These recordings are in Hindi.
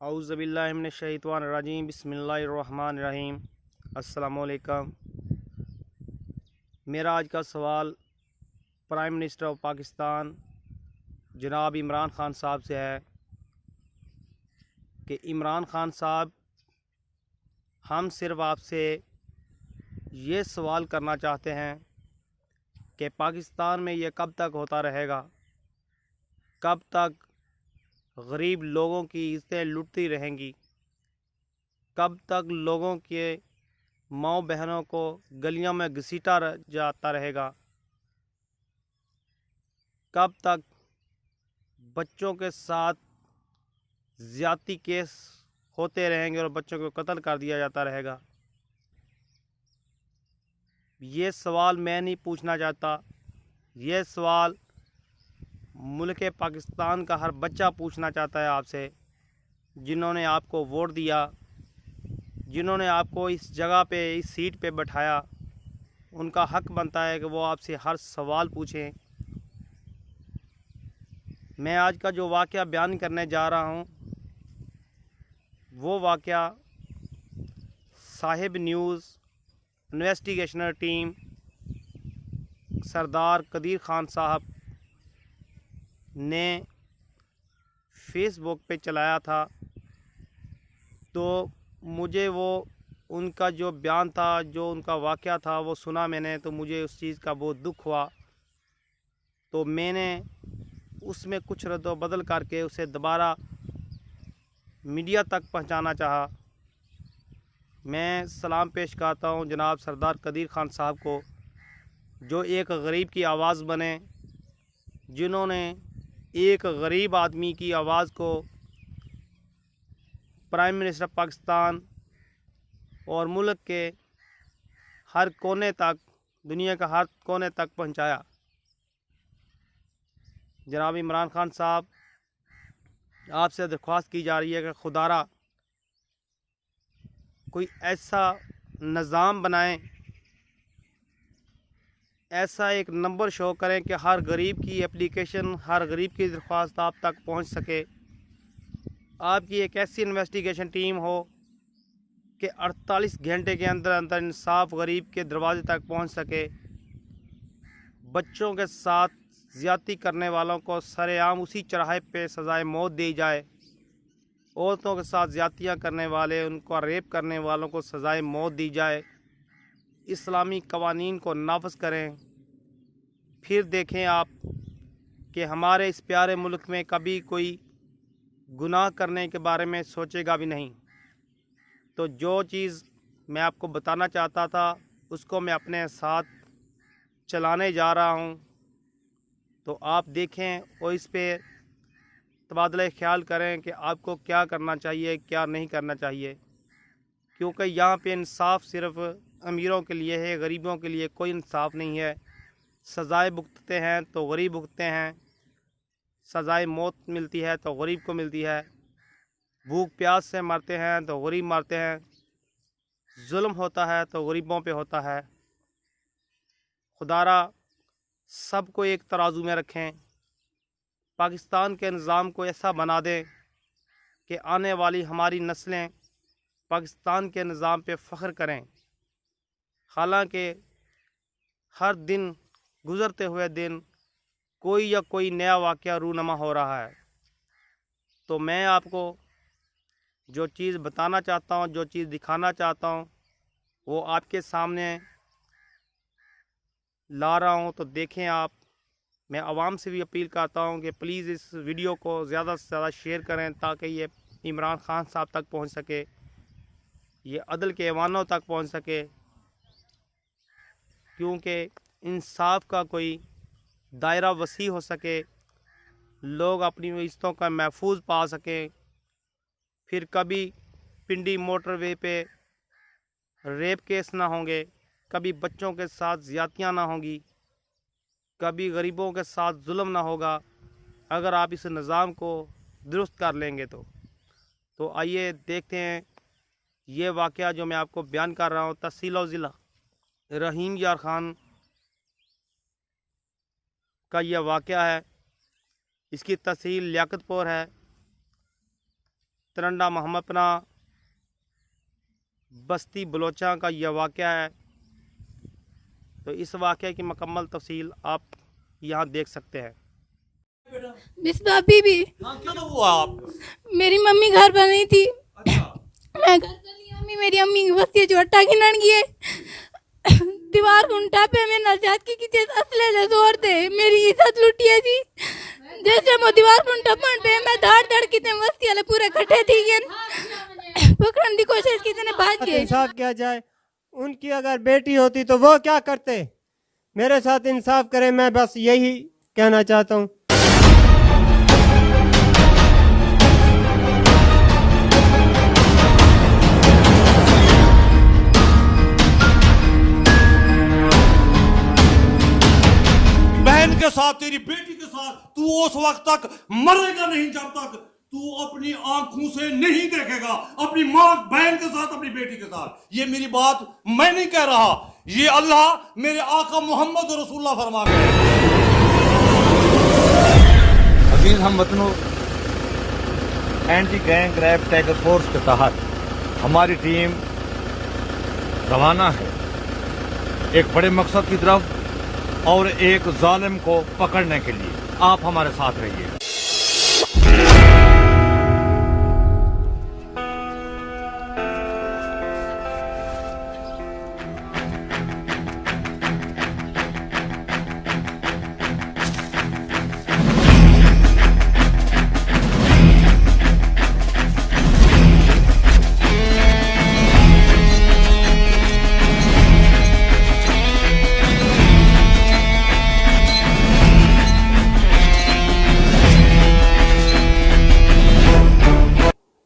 औज़ुबिल्लाहि मिनश्शैतानिर्रजीम बिस्मिल्लाहिर्रहमानिर्रहीम। अस्सलामुअलैकुम। मेरा आज का सवाल प्राइम मिनिस्टर ऑफ पाकिस्तान जनाब इमरान ख़ान साहब से है कि इमरान ख़ान साहब, हम सिर्फ आपसे ये सवाल करना चाहते हैं कि पाकिस्तान में ये कब तक होता रहेगा, कब तक गरीब लोगों की इज़्ज़तें लुटती रहेंगी, कब तक लोगों के माँ बहनों को गलियों में घसीटा जाता रहेगा, कब तक बच्चों के साथ ज़्यादती केस होते रहेंगे और बच्चों को कत्ल कर दिया जाता रहेगा। ये सवाल मैं नहीं पूछना चाहता, ये सवाल मुल्क पाकिस्तान का हर बच्चा पूछना चाहता है आपसे, जिन्होंने आपको वोट दिया, जिन्होंने आपको इस जगह पे, इस सीट पे बैठाया। उनका हक बनता है कि वो आपसे हर सवाल पूछें। मैं आज का जो वाक़या बयान करने जा रहा हूँ, वो वाक़या साहिब न्यूज़ इन्वेस्टिगेशनल टीम सरदार कदीर ख़ान साहब ने फेसबुक पे चलाया था। तो मुझे वो उनका जो बयान था, जो उनका वाक़या था, वो सुना मैंने, तो मुझे उस चीज़ का बहुत दुख हुआ। तो मैंने उसमें कुछ रद्द-बदल करके उसे दोबारा मीडिया तक पहुंचाना चाहा। मैं सलाम पेश करता हूं जनाब सरदार कदीर ख़ान साहब को, जो एक गरीब की आवाज़ बने, जिन्होंने एक गरीब आदमी की आवाज़ को प्राइम मिनिस्टर पाकिस्तान और मुल्क के हर कोने तक, दुनिया का हर कोने तक पहुंचाया। जनाब इमरान ख़ान साहब, आपसे दरख्वास्त की जा रही है कि खुदारा कोई ऐसा निज़ाम बनाएं, ऐसा एक नंबर शो करें कि हर गरीब की एप्लीकेशन, हर गरीब की दरख्वास्त आप तक पहुंच सके। आपकी एक ऐसी इन्वेस्टिगेशन टीम हो कि 48 घंटे के अंदर अंदर इंसाफ गरीब के दरवाजे तक पहुंच सके। बच्चों के साथ ज़्यादती करने वालों को सरेआम उसी चौराहे पे सज़ाए मौत दी जाए। औरतों के साथ ज़्यादतियाँ करने वाले, उनको रेप करने वालों को सज़ाए मौत दी जाए। इस्लामी कवानीन को नाफिज करें। फिर देखें आप कि हमारे इस प्यारे मुल्क में कभी कोई गुनाह करने के बारे में सोचेगा भी नहीं। तो जो चीज़ मैं आपको बताना चाहता था, उसको मैं अपने साथ चलाने जा रहा हूँ। तो आप देखें और इस पे तबादला ख्याल करें कि आपको क्या करना चाहिए, क्या नहीं करना चाहिए। क्योंकि यहाँ पे इंसाफ सिर्फ अमीरों के लिए है, गरीबों के लिए कोई इंसाफ नहीं है। सज़ाएँ भुगतते हैं तो गरीब भुगतते हैं, सज़ाए मौत मिलती है तो गरीब को मिलती है, भूख प्यास से मरते हैं तो गरीब मरते हैं, जुल्म होता है तो गरीबों पे होता है। खुदारा सबको एक तराजू में रखें, पाकिस्तान के निज़ाम को ऐसा बना दें कि आने वाली हमारी नस्लें पाकिस्तान के निज़ाम पे फ़ख्र करें। हालांकि हर दिन, गुज़रते हुए दिन, कोई या कोई नया वाक़या रूनमा हो रहा है। तो मैं आपको जो चीज़ बताना चाहता हूँ, जो चीज़ दिखाना चाहता हूँ, वो आपके सामने ला रहा हूँ। तो देखें आप। मैं आवाम से भी अपील करता हूँ कि प्लीज़ इस वीडियो को ज़्यादा से ज़्यादा शेयर करें, ताकि ये इमरान ख़ान साहब तक पहुँच सके, ये अदल के ऐवानों तक पहुँच सके। क्योंकि इंसाफ का कोई दायरा वसी हो सके, लोग अपनी इज़्ज़तों का महफूज पा सकें। फिर कभी पिंडी मोटरवे पे रेप केस ना होंगे, कभी बच्चों के साथ ज़्यादतियाँ ना होंगी, कभी गरीबों के साथ जुल्म ना होगा, अगर आप इस निज़ाम को दुरुस्त कर लेंगे तो आइए देखते हैं ये वाक़या जो मैं आपको बयान कर रहा हूँ। तहसील ज़िला रहीम यार ख़ान का यह वाक़या है। इसकी तहसील लियाकतपुर है। तरंडा मोहम्मद पनाह बस्ती बलोचा का यह वाक़या है। तो इस वाक़े की मुकम्मल तफसील आप यहाँ देख सकते हैं। बिस्बा बीबी, क्या हुआ आप? मेरी मम्मी घर पर नहीं थी। अच्छा, मैं घर चली अम्मी, मेरी अम्मी की बस्ती जो अट्टा की नड़ गई दीवार गुंटा पे मैं नजात की जैसे असले से जोर दे मेरी इज्जत लुटी है जी। जैसे मैं दीवार गुंटा पे मैं धाड़ धाड़ की ते बस्ती वाले पूरे इकट्ठे थी गए पकड़ने की कोशिश की ने भाग गए। इंसाफ किया जाए। उनकी अगर बेटी होती तो वो क्या करते? मेरे साथ इंसाफ करें, मैं बस यही कहना चाहता हूँ। बहन के साथ, तेरी बेटी के साथ तू उस वक्त तक मरेगा नहीं जब तक तू अपनी आंखों से नहीं देखेगा अपनी मां बहन के साथ, अपनी बेटी के साथ। ये मेरी बात मैं नहीं कह रहा, ये अल्लाह मेरे आका मोहम्मद रसूलुल्लाह फरमा गए। अजीज हम वतनों, anti gang rape tiger force के तहत हमारी टीम रवाना है एक बड़े मकसद की तरफ और एक जालिम को पकड़ने के लिए। आप हमारे साथ रहिए।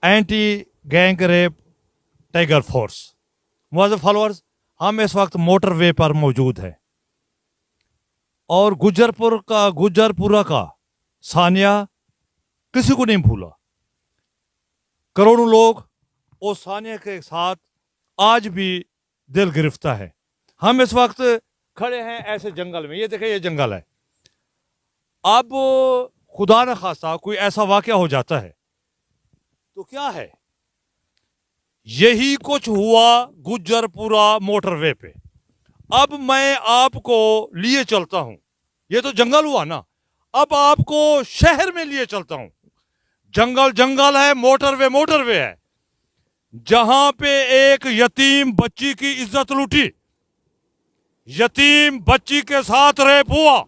Anti gang rape tiger force Muaz followers, हम इस वक्त मोटरवे पर मौजूद हैं और गुजरपुरा का सानिया किसी को नहीं भूला। करोड़ों लोग उस सानिया के साथ आज भी दिल गिरफ्तार है। हम इस वक्त खड़े हैं ऐसे जंगल में, ये देखें ये जंगल है। अब खुदा न खास्ता कोई ऐसा वाकया हो जाता है तो क्या है, यही कुछ हुआ गुजरपुरा मोटरवे पे। अब मैं आपको लिए चलता हूं, ये तो जंगल हुआ ना, अब आपको शहर में लिए चलता हूं। जंगल जंगल है, मोटरवे है, जहां पे एक यतीम बच्ची की इज्जत लूटी, यतीम बच्ची के साथ रेप हुआ।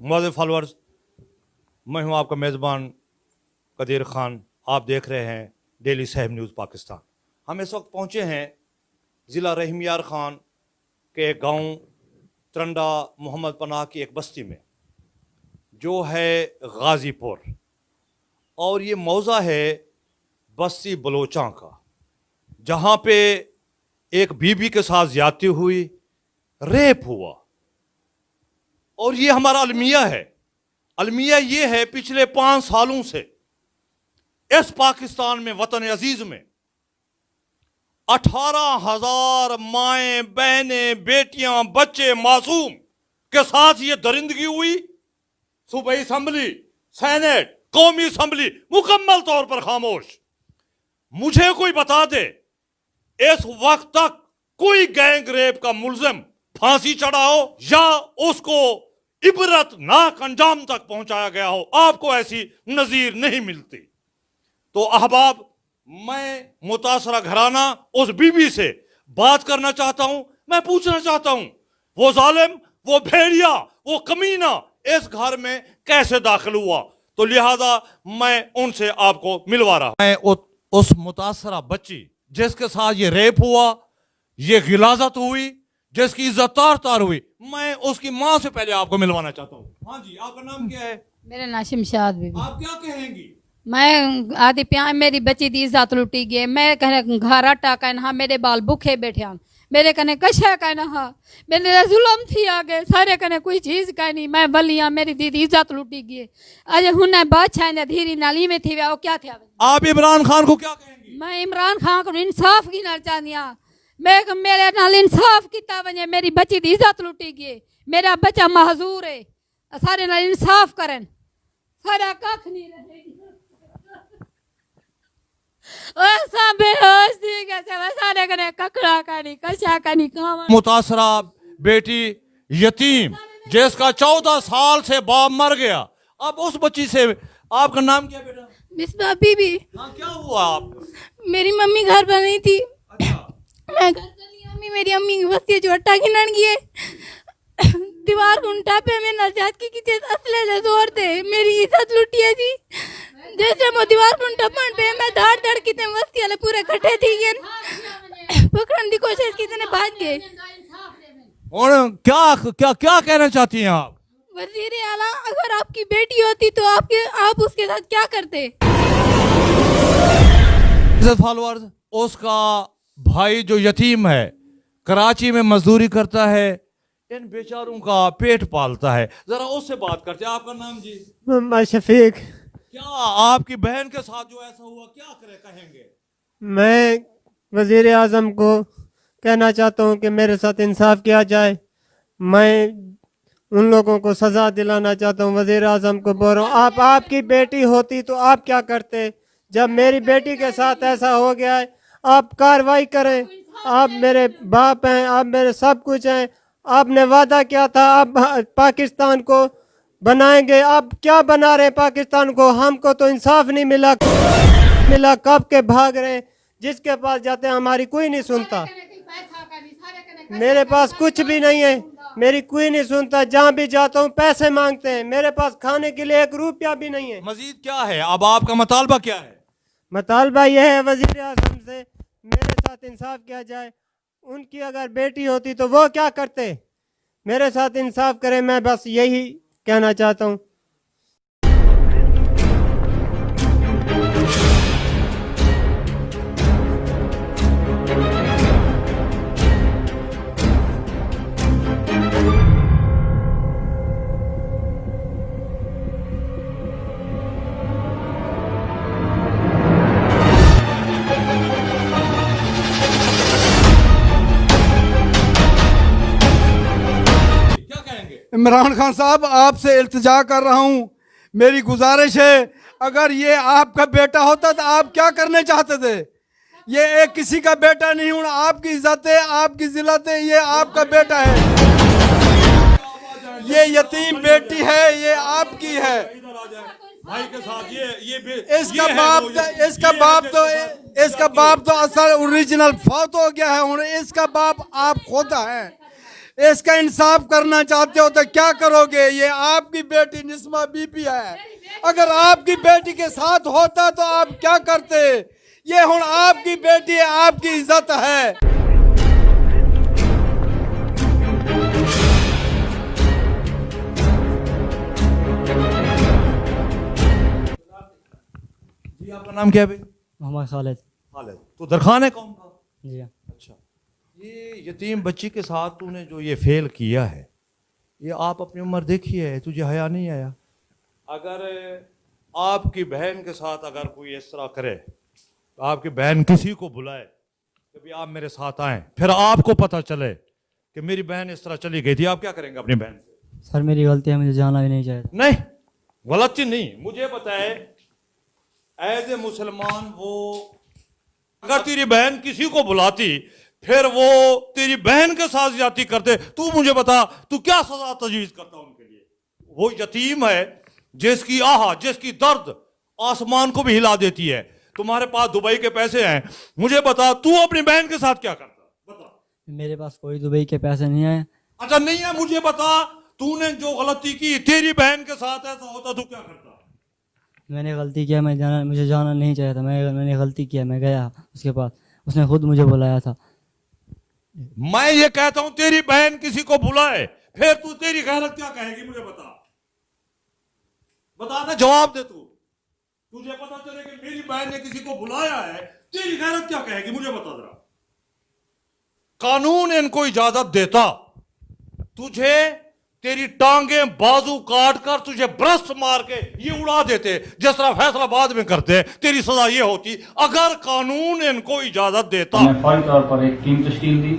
मुआज़िज़ फॉलोअर्स, मैं हूं आपका मेज़बान कदीर खान। आप देख रहे हैं डेली साहिब न्यूज़ पाकिस्तान। हम इस वक्त पहुंचे हैं ज़िला रहीम यार खान के गांव तरंडा मोहम्मद पनाह की एक बस्ती में जो है गाज़ीपुर, और ये मौज़ा है बस्ती बलोचा का, जहां पे एक बीबी के साथ ज़्यादती हुई, रेप हुआ। और ये हमारा अलमिया है। अलमिया ये है पिछले 5 सालों से इस पाकिस्तान में, वतन अजीज में 18,000 माएँ बहनें बेटियां बच्चे मासूम के साथ ये दरिंदगी हुई। सूबाई असम्बली, सेनेट, कौमी असम्बली मुकम्मल तौर पर खामोश। मुझे कोई बता दे इस वक्त तक कोई गैंग रेप का मुल्जिम फांसी चढ़ा हो या उसको इबरत नाक अंजाम तक पहुंचाया गया हो। आपको ऐसी नजीर नहीं मिलती। तो अहबाब, मैं मुतासरा घराना उस बीबी से बात करना चाहता हूं। मैं पूछना चाहता हूं वो जालिम, वो भेड़िया, वो कमीना इस घर में कैसे दाखिल हुआ। तो लिहाजा मैं उनसे आपको मिलवा रहा हूं। मैं उस मुतासरा बच्ची जिसके साथ ये रेप हुआ, ये गिलाजत हुई, जिसकी इज्जत तार हुई, मैं उसकी मां से पहले आपको मिलवाना चाहता हूँ। हाँ जी, आपका नाम क्या है? मेरा नाम शमशाद बीबी। आप क्या कहेंगी मैं आदि प्या मेरी बच्ची दी इज्जत लुटी गई। मैं कने घर आटा कहना हाँ मेरे बाल भूखे बैठे हैं, मेरे कने कशा कहना हाँ मेरे जुलम थी आगे सारे कने कोई चीज कहनी। मैं बलिया मेरी दीदी इज्जत लुटी गई। अज हुन बादशाह ने धीरी नाली में थी वो क्या थे। आप इमरान खान को क्या कहेंगी? मैं इमरान खान को इंसाफ की ना चाहती हाँ। मैं मेरे नाल इंसाफ किया वजे, मेरी बच्ची की इज्जत लुटी गई, मेरा बच्चा महजूर है, सारे नाल इंसाफ करन, सारा कख नहीं रहे। ऐसा बेहोश थी कैसे सारे कने ककड़ा कानी कशा कानी काम। मुतासरा बेटी यतीम जिसका 14 साल से बाप मर गया, अब उस बच्ची से आपका नाम क्या बेटा? मिसबा बीबी। हाँ, क्या हुआ आप? मेरी मम्मी घर पर नहीं थी, अच्छा, मैं घर चली। अम्मी मेरी अम्मी की बस्ती जो अट्टा गिनन गए दीवार गुंटा पे मैं नजात की किते असले ले जोर दे मेरी इज्जत लुटी है जी। जैसे मो दीवार गुंटा पे मैं धाड़ धाड़ किते बस्ती वाले पूरे इकट्ठे थी गए, पकड़ने की कोशिश की ने भाग गए। और क्या क्या क्या कहना चाहती हैं आप? वजीर आला अगर आपकी बेटी होती तो आप उसके साथ क्या करते? फॉलोअर्स, उसका भाई जो यतीम है कराची में मजदूरी करता है, इन बेचारों का पेट पालता है। जरा उससे बात करते हैं। आपका नाम जी? मोहम्मद शफीक। क्या आपकी बहन के साथ जो ऐसा हुआ क्या कहेंगे? मैं वजीर आज़म को कहना चाहता हूँ कि मेरे साथ इंसाफ किया जाए। मैं उन लोगों को सज़ा दिलाना चाहता हूँ। वजीर आज़म को बोल रहा हूँ, आपकी बेटी होती तो आप क्या करते? जब मेरी बेटी के साथ ऐसा हो गया है, आप कार्रवाई करें। आप मेरे बाप हैं, आप मेरे सब कुछ हैं। आपने वादा किया था आप पाकिस्तान को बनाएंगे, आप क्या बना रहे हैं पाकिस्तान को? हमको तो इंसाफ नहीं मिला, कब के भाग रहे हैं। जिसके पास जाते हैं हमारी कोई नहीं सुनता। मेरे पास कुछ भी नहीं है, मेरी कोई नहीं सुनता। जहाँ भी जाता हूँ पैसे मांगते हैं, मेरे पास खाने के लिए 1 रुपया भी नहीं है। मजीद क्या है? अब आपका मुतालबा क्या है? मुतालबा यह है वजीर आज़म से मेरे साथ इंसाफ किया जाए। उनकी अगर बेटी होती तो वो क्या करते? मेरे साथ इंसाफ करें, मैं बस यही कहना चाहता हूँ। इमरान खान साहब, आपसे इल्तिजा कर रहा हूँ, मेरी गुजारिश है, अगर ये आपका बेटा होता तो आप क्या करने चाहते थे? ये एक किसी का बेटा नहीं हूँ, आपकी इज्जत है, आपकी जिल्लत है, ये आपका बेटा है। ये यतीम बेटी है, ये आपकी है। भाई के साथ इसका बाप तो असल ओरिजिनल फौत हो गया है। इसका बाप आप खुद हैं। इसका इंसाफ करना चाहते हो तो क्या करोगे? ये आपकी बेटी निस्मा बीबी है। अगर आपकी बेटी के साथ होता तो आप क्या करते? ये हुण आपकी बेटी है, आपकी इज्जत है। जी, आपका नाम क्या है भाई? मोहम्मद खालिद। खालिद, तो दरखान है कौन का? जी हाँ। अच्छा, ये यतीम बच्ची के साथ तूने जो ये फेल किया है, ये आप अपनी उम्र देखी है, तुझे हया नहीं आया? अगर आपकी बहन के साथ अगर कोई इस तरह करे, तो आपकी बहन किसी को बुलाए कि भी आप मेरे साथ आए, फिर आपको पता चले कि मेरी बहन इस तरह चली गई थी, आप क्या करेंगे अपनी बहन से? सर मेरी गलती है, मुझे जाना भी नहीं चाहिए। नहीं, गलती नहीं, मुझे बताए एज ए मुसलमान, वो अगर तेरी बहन किसी को बुलाती फिर वो तेरी बहन के साथ ज्यादती करते, तू मुझे बता तू क्या सजा तजवीज करता उनके लिए? वो यतीम है जिसकी जिसकी दर्द आसमान को भी हिला देती है। तुम्हारे पास दुबई के पैसे हैं, मुझे बता तू अपनी बहन के साथ क्या करता? बता। मेरे पास कोई दुबई के पैसे नहीं है। अच्छा नहीं है, मुझे बता तूने जो गलती की, तेरी बहन के साथ ऐसा होता तू क्या करता? मैंने गलती किया, मुझे जाना नहीं चाहिए था। मैंने गलती किया, मैं गया उसके पास, उसने खुद मुझे बुलाया था। मैं ये कहता हूं तेरी बहन किसी को बुलाए, फिर तू तेरी गैरत क्या कहेगी? मुझे बता, बता ना, जवाब दे। तू तुझे पता चले कि मेरी बहन ने किसी को बुलाया है, तेरी गैरत क्या कहेगी? मुझे बता जरा। कानून इनको इजाजत देता, तुझे तेरी टांगे बाजू काट कर तुझे ब्रस्ट मार के ये उड़ा देते, जिस तरह फैसलाबाद में करते। तेरी सजा ये होती अगर कानून इनको इजाजत देता। हमने फौरी तौर पर एक टीम तश्कील दी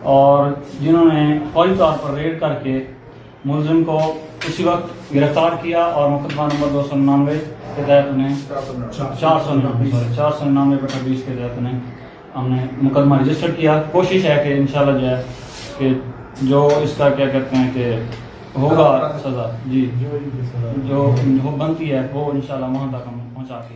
और जिन्होंने फौरी तौर पर रेड करके मुलजिम को उसी वक्त गिरफ्तार किया और मुकदमा नंबर 299 के तहत उन्हें 499/20 के तहत उन्हें हमने मुकदमा रजिस्टर किया। कोशिश है कि इंशाल्लाह जो है कि जो इसका क्या कहते हैं कि होगा सज़ा, जी जो बनती है वो इंशाल्लाह वहाँ तक हम पहुँचा के